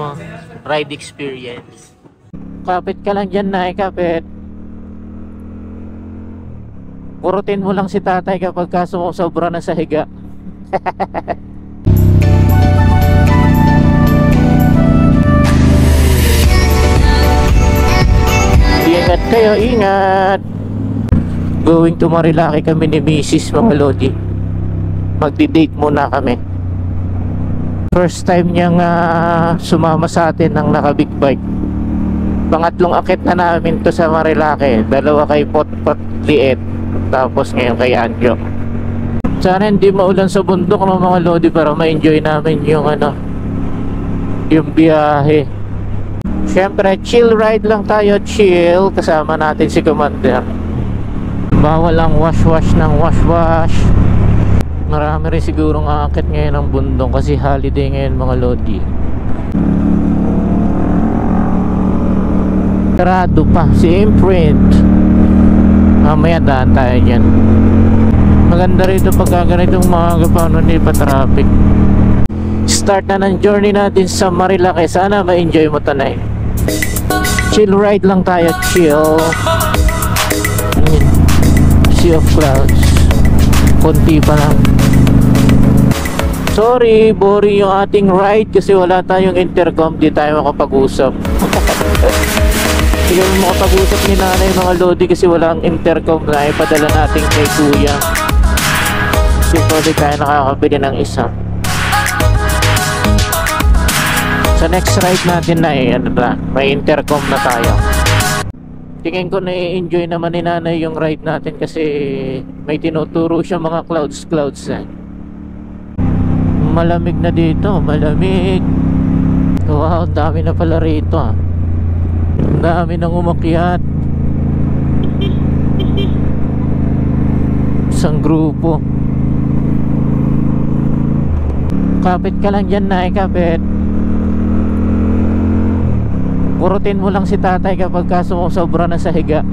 mo, ride experience. Kapit ka lang dyan, Nay, kapit. Purutin mo lang si tatay kapag sobra na sa higa. Ingat kayo, ingat. Going to Marilaki kami ni Mrs. mga Lodi. Magdi-date muna kami. First time niyang sumama sa atin ng naka-big bike. Pangatlong akit na namin to sa Marilaki. Dalawa kay Potpot Liet, tapos ngayon kay Anjo. Sana hindi maulan sa bundok ng mga Lodi para ma-enjoy namin yung yung biyahe. Siyempre chill ride lang tayo, chill. Kasama natin si Commander. Bawal ang wash ng wash. Marami rin sigurong aakit ngayon ng bundok kasi holiday ngayon mga Lodi. Tarado pa si Imprint. Mamaya daan tayo dyan. Maganda rito pagka ganitong mga paano hindi pa traffic. Start na ng journey natin sa Marilaki. Sana ma-enjoy mo tanay. Chill ride lang tayo, chill. Sea of clouds. Konti pa lang. Sorry, boring yung ating ride kasi wala tayong intercom. Di tayo makapag-usap. Hindi kami makapag-usap ni nanay mga Lodi kasi walang intercom na ipadala natin kay kuya. Kasi pwede tayo nakakabili ng isa. Sa next ride natin na may intercom na tayo. Tingin ko na-enjoy naman ni nanay yung ride natin kasi may tinuturo siya mga clouds Malamig na dito, malamig. Wow, dami na pala rito dami nang umakyat. Isang grupo. Kapit ka lang dyan, Nay, kapit. Purutin mo lang si tatay kapag sobra na sa higa.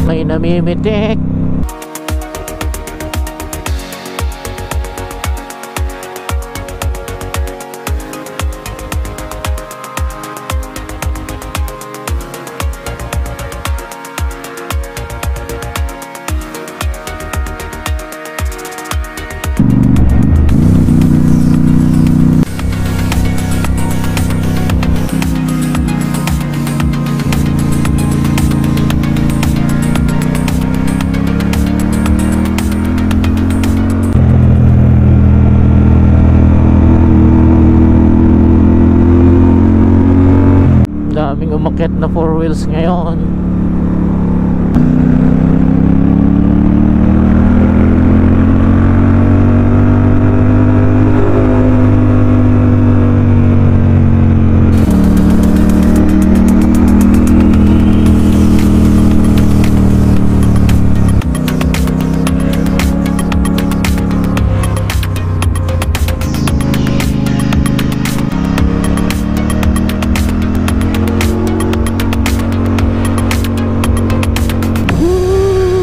May namimitik. Daming umakyat na 4 wheels ngayon.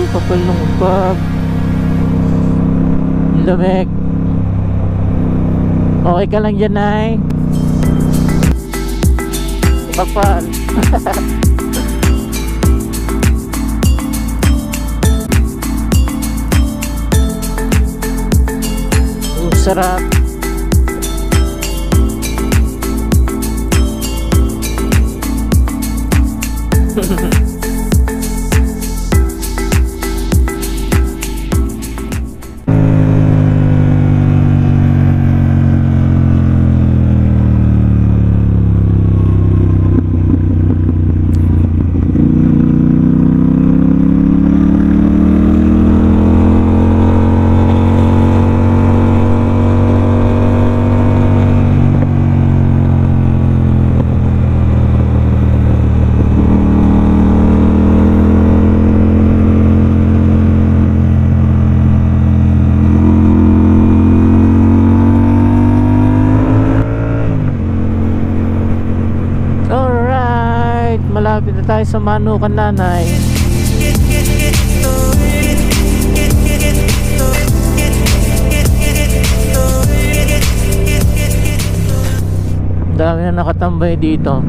Kapag lamig. Okay ka lang dyan, Nay? Kapal. Sarap. Malapit na tayo sa Manukan, Nanay. Dami na nakatambay dito.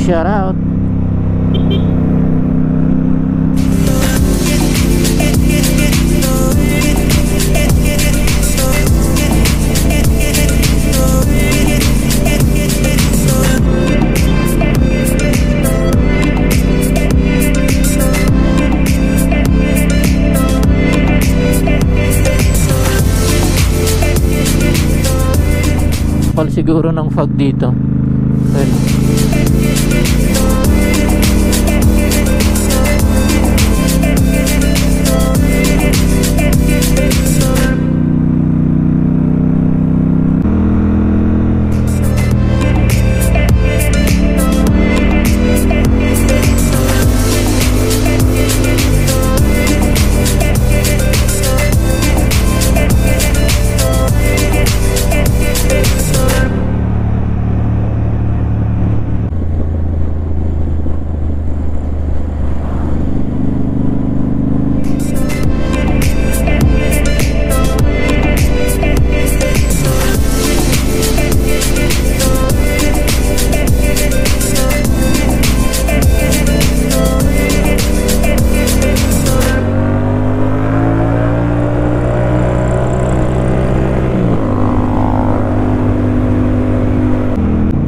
Shout out. Kapal siguro ng fog dito.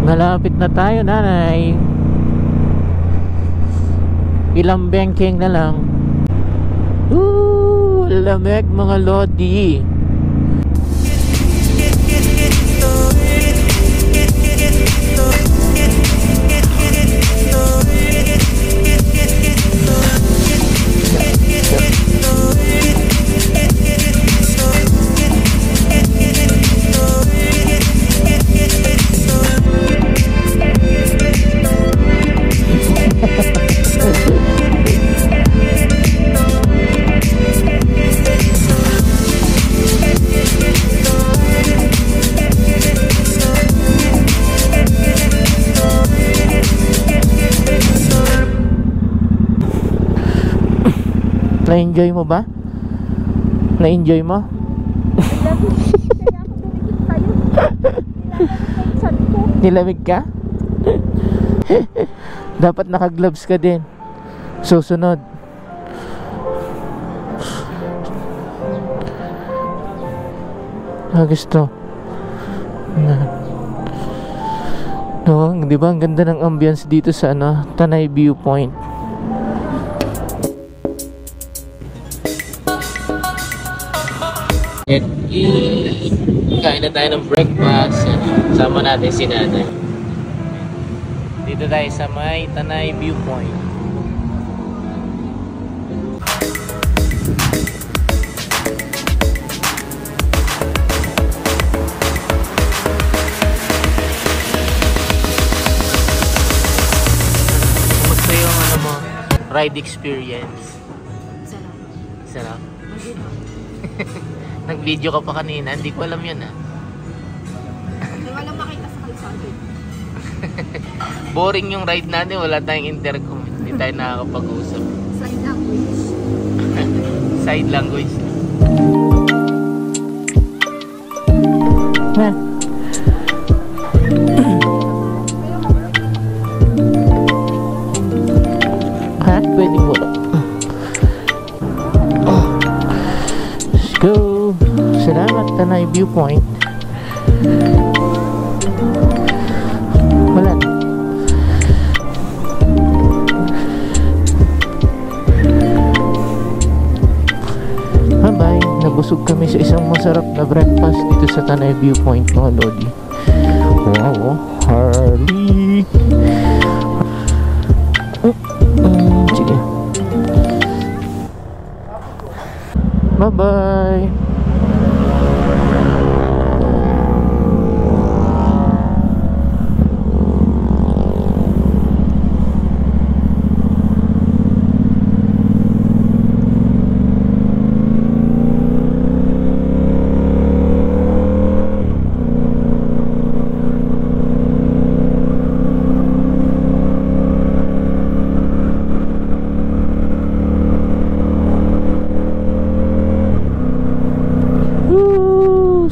Malapit na tayo, nanay. Ilang bengkeng na lang. Lamig mga lodi. Na-enjoy mo ba? Na-enjoy mo? Nilamig ka? Dapat naka-gloves ka din. Susunod. Gusto. No, di ba ang ganda ng ambience dito sa Tanay Viewpoint. Kain na tayo ng breakfast. Sama natin si nanay. Dito tayo sa may Tanay Viewpoint. Kumusta yung ride experience? Sarap. Nag-video ka pa kanina, hindi ko alam yun Hindi walang makita sa kalsada. Boring yung ride natin, wala tayong intercom. Hindi tayo nakakapag-usap. Sign language. Side language. Ha? Pwedeng wala. Let's go. Salamat, Tanay Viewpoint. Wala. Bye-bye. Nabusog kami sa isang masarap na breakfast dito sa Tanay Viewpoint, mga lodi. Wow, Harley. Sige. Bye-bye.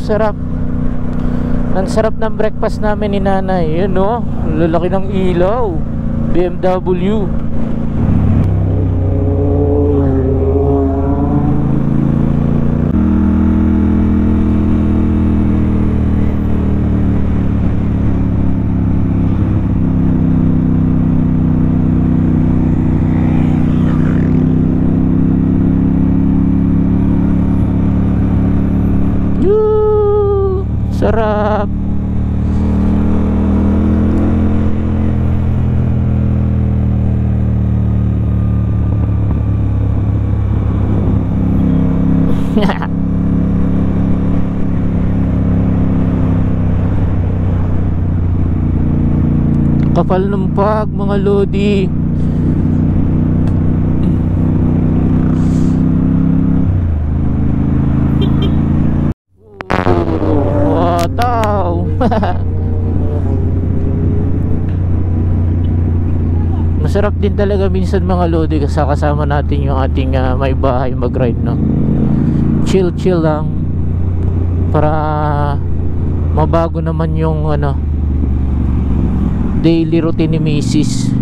Sarap. Ang sarap ng breakfast namin ni nanay. Yun no, lalaki ng ilaw. BMW. Sarap. Kapal ng pag mga lodi. Wow. Masarap din talaga minsan mga lodi kasama natin yung ating may bahay mag-ride, no? Chill lang para mabago naman yung daily routine ni Mrs.